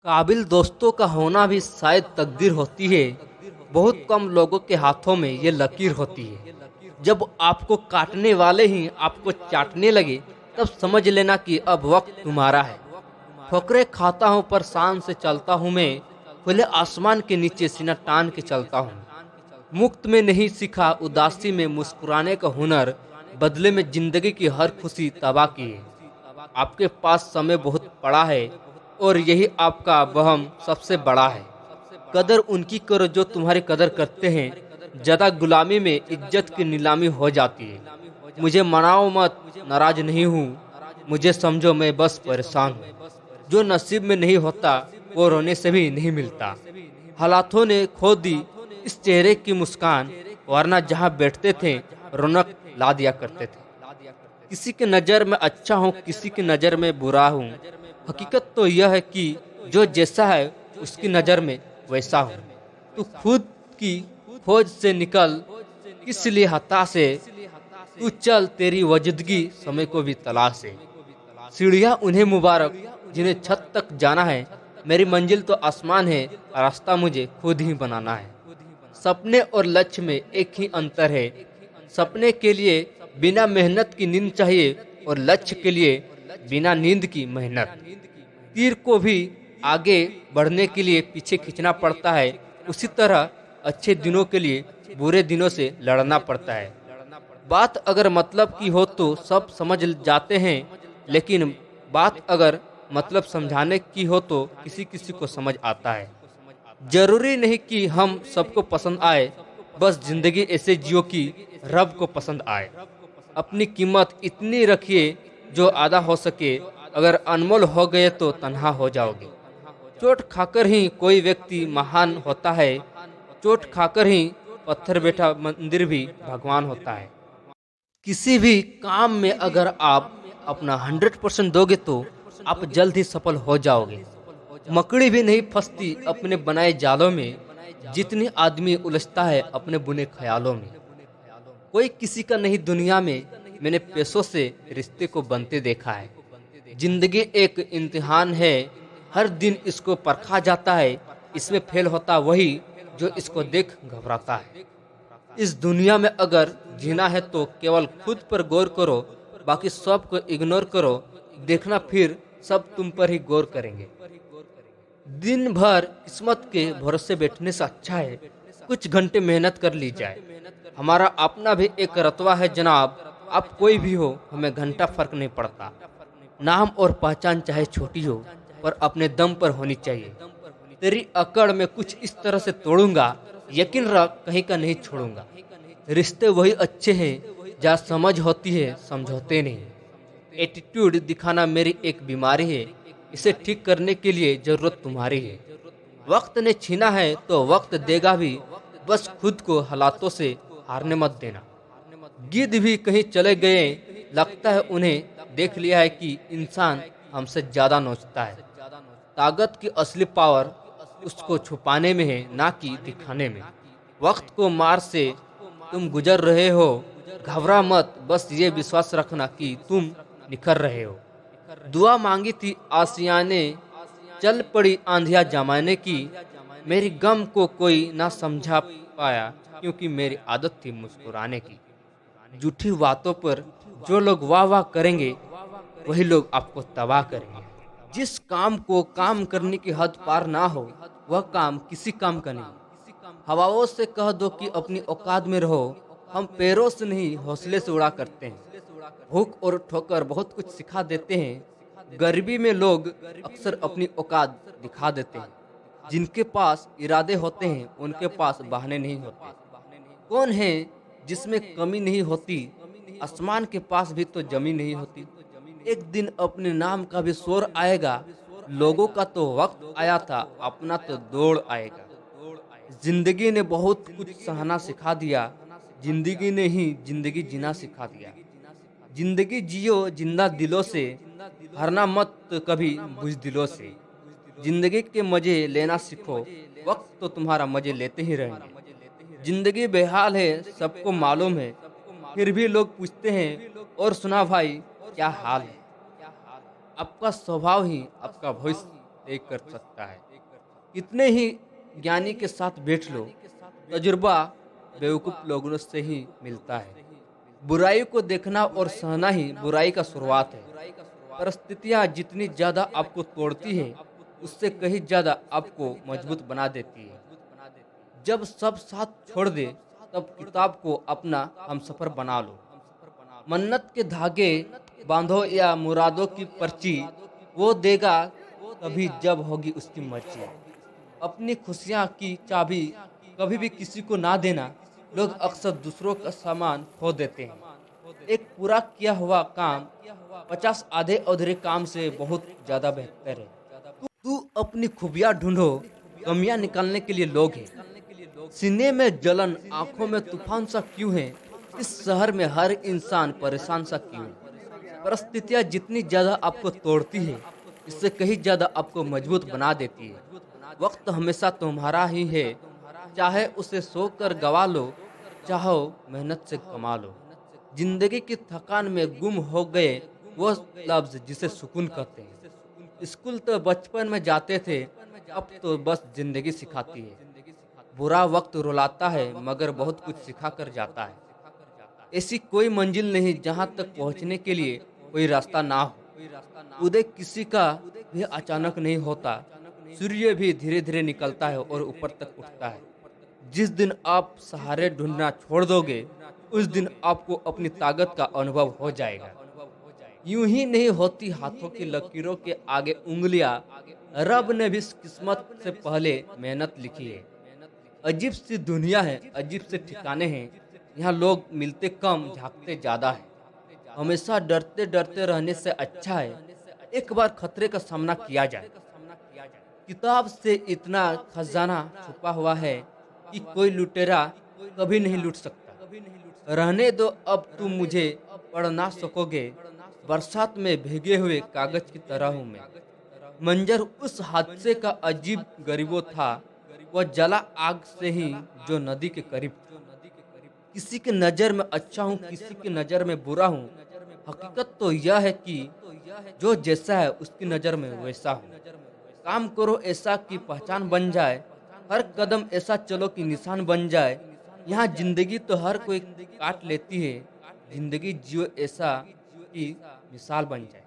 काबिल दोस्तों का होना भी शायद तकदीर होती है। बहुत कम लोगों के हाथों में ये लकीर होती है। जब आपको काटने वाले ही आपको चाटने लगे, तब समझ लेना कि अब वक्त तुम्हारा है। ठोकरे खाता हूँ पर शान से चलता हूँ मैं, खुले आसमान के नीचे सीना तान के चलता हूँ। मुफ्त में नहीं सीखा उदासी में मुस्कुराने का हुनर, बदले में जिंदगी की हर खुशी तबाह की है। आपके पास समय बहुत पड़ा है और यही आपका वहम सबसे बड़ा है। कदर उनकी करो जो तुम्हारी कदर करते हैं, ज्यादा गुलामी में इज्जत की नीलामी हो जाती है। मुझे मनाओ मत, नाराज नहीं हूँ, मुझे समझो मैं बस परेशान हूँ। जो नसीब में नहीं होता वो रोने से भी नहीं मिलता। हालातों ने खो दी इस चेहरे की मुस्कान, वरना जहाँ बैठते थे रौनक ला दिया करते थे। किसी की नज़र में अच्छा हूँ, किसी की नज़र में बुरा हूँ। हकीकत तो यह है कि जो जैसा है उसकी नज़र में वैसा हूँ। तू खुद की खोज से निकल, किस लिए हताश है। तू चल, तेरी वजूदगी समय को भी तलाश है। सीढ़ियाँ उन्हें मुबारक जिन्हें छत तक जाना है। मेरी मंजिल तो आसमान है, रास्ता मुझे खुद ही बनाना है। सपने और लक्ष्य में एक ही अंतर है। सपने के लिए बिना मेहनत की नींद चाहिए और लक्ष्य के लिए बिना नींद की मेहनत। तीर को भी आगे बढ़ने के लिए पीछे खींचना पड़ता है, उसी तरह अच्छे दिनों के लिए बुरे दिनों से लड़ना पड़ता है। बात अगर मतलब की हो तो सब समझ जाते हैं, लेकिन बात अगर मतलब समझाने की हो तो किसी किसी को समझ आता है। जरूरी नहीं कि हम सबको पसंद आए, बस जिंदगी ऐसे जियो कि रब को पसंद आए। अपनी कीमत इतनी रखिए जो आधा हो सके, अगर अनमोल हो गए तो तन्हा हो जाओगे। चोट खाकर ही कोई व्यक्ति महान होता है, चोट खाकर ही पत्थर बैठा मंदिर भी भगवान होता है। किसी भी काम में अगर आप अपना 100% दोगे तो आप जल्द ही सफल हो जाओगे। मकड़ी भी नहीं फंसती अपने बनाए जालों में, जितनी आदमी उलझता है अपने बुने ख्यालों में। कोई किसी का नहीं दुनिया में, मैंने पैसों से रिश्ते को बनते देखा है। जिंदगी एक इम्तिहान है, हर दिन इसको परखा जाता है। इसमें फेल होता वही जो इसको देख घबराता है। इस दुनिया में अगर जीना है तो केवल खुद पर गौर करो, बाकी सब को इग्नोर करो। देखना फिर सब तुम पर ही गौर करेंगे। दिन भर किस्मत के भरोसे बैठने से अच्छा है कुछ घंटे मेहनत कर ली जाए। हमारा अपना भी एक रतवा है जनाब, आप कोई भी हो हमें घंटा फर्क नहीं पड़ता। नाम और पहचान चाहे छोटी हो पर अपने दम पर होनी चाहिए। तेरी अकड़ में कुछ इस तरह से तोड़ूंगा, यकीन रख कहीं का नहीं छोड़ूंगा। रिश्ते वही अच्छे हैं जहाँ समझ होती है, समझौते नहीं। एटीट्यूड दिखाना मेरी एक बीमारी है, इसे ठीक करने के लिए जरूरत तुम्हारी है। वक्त ने छीना है तो वक्त देगा भी, बस खुद को हालातों से हारने मत देना। गिद्ध भी कहीं चले गए, लगता है उन्हें देख लिया है कि इंसान हमसे ज्यादा नोचता है। ताकत की असली पावर उसको छुपाने में है, ना कि दिखाने में। वक्त को मार से तुम गुजर रहे हो, घबरा मत, बस ये विश्वास रखना कि तुम निखर रहे हो। दुआ मांगी थी आसिया ने, चल पड़ी आंधिया जमाने की। मेरी गम को कोई ना समझा पाया, क्योंकि मेरी आदत थी मुस्कुराने की। झूठी बातों पर जो लोग वाह वाह करेंगे, वही लोग आपको तबाह करेंगे। जिस काम को काम करने की हद पार ना हो, वह काम किसी काम का नहीं। हवाओं से कह दो कि अपनी औकात में रहो, हम पैरों से नहीं हौसले से उड़ा करते हैं। भूख और ठोकर बहुत कुछ सिखा देते हैं। गरीबी में लोग अक्सर अपनी औकात दिखा देते हैं। जिनके पास इरादे होते हैं उनके पास बहाने नहीं होते। कौन है जिसमें कमी नहीं होती, आसमान के पास भी तो जमी नहीं होती। एक दिन अपने नाम का भी शोर आएगा, लोगों का तो वक्त आया था, अपना तो दौड़ आएगा। जिंदगी ने बहुत कुछ सहना सिखा दिया, जिंदगी ने ही जिंदगी जीना सिखा दिया। जिंदगी जियो जिंदा दिलों से, हारना मत कभी बुज़दिलों से। जिंदगी के मजे लेना सीखो, वक्त तो तुम्हारा मजे लेते ही रहेंगे। जिंदगी बेहाल है सबको मालूम है, फिर भी लोग पूछते हैं और सुना भाई क्या हाल है। आपका स्वभाव ही आपका भविष्य तय कर सकता है। कितने ही ज्ञानी के साथ बैठ लो, तजुर्बा बेवकूफ़ लोगों से ही मिलता है। बुराई को देखना और सहना ही बुराई का शुरुआत है। परिस्थितियाँ जितनी ज़्यादा आपको तोड़ती है, उससे कहीं ज़्यादा आपको मजबूत बना देती है। जब सब साथ छोड़ दे, तब किताब को अपना हमसफ़र बना लो। मन्नत के धागे बांधो या मुरादों की पर्ची, वो देगा तभी जब होगी उसकी मर्जी। अपनी खुशियाँ की चाबी कभी भी किसी को ना देना। लोग अक्सर दूसरों का सामान खो देते हैं। एक पूरा किया हुआ काम 50 आधे अधूरे काम से बहुत ज़्यादा बेहतर है। तू अपनी खूबियाँ ढूंढो, कमियां निकालने के लिए लोग हैं। सीने में जलन, आंखों में तूफान सा क्यों है? इस शहर में हर इंसान परेशान सा क्यों है? परिस्थितियाँ जितनी ज़्यादा आपको तोड़ती है, इससे कहीं ज़्यादा आपको मजबूत बना देती है। वक्त हमेशा तुम्हारा ही है, चाहे उसे सोकर गवा लो, चाहो मेहनत से कमा लो। जिंदगी की थकान में गुम हो गए वो लफ्ज जिसे सुकून कहते हैं। स्कूल तो बचपन में जाते थे, अब तो बस जिंदगी सिखाती है। बुरा वक्त रुलाता है मगर बहुत कुछ सिखा कर जाता है। ऐसी कोई मंजिल नहीं जहां तक पहुंचने के लिए कोई रास्ता ना हो। उदय किसी का भी अचानक नहीं होता। सूर्य भी धीरे धीरे निकलता है और ऊपर तक उठता है। जिस दिन आप सहारे ढूंढना छोड़ दोगे, उस दिन आपको अपनी ताकत का अनुभव हो जाएगा। यूं ही नहीं होती हाथों की लकीरों के आगे उंगलियां। रब ने भी किस्मत से पहले मेहनत लिखी है। अजीब सी दुनिया है, अजीब से ठिकाने हैं। यहाँ लोग मिलते कम, झांकते ज्यादा है। हमेशा डरते डरते रहने से अच्छा है एक बार खतरे का सामना किया जाए। किताब से इतना खजाना छुपा हुआ है कि कोई लुटेरा कभी नहीं लूट सकता। रहने दो, अब तुम मुझे पढ़ ना सकोगे। बरसात में भीगे हुए कागज की तरह हूँ मैं। मंजर उस हादसे का अजीब गरीबो था, वह जला आग से ही जो नदी के करीब था। किसी के नज़र में अच्छा हूँ, किसी की नज़र में बुरा हूँ। हकीकत तो यह है कि जो जैसा है उसकी नज़र में वैसा हूँ। काम करो ऐसा कि पहचान बन जाए, हर कदम ऐसा चलो कि निशान बन जाए। यहाँ जिंदगी तो हर कोई काट लेती है, जिंदगी जियो ऐसा कि मिसाल बन जाए।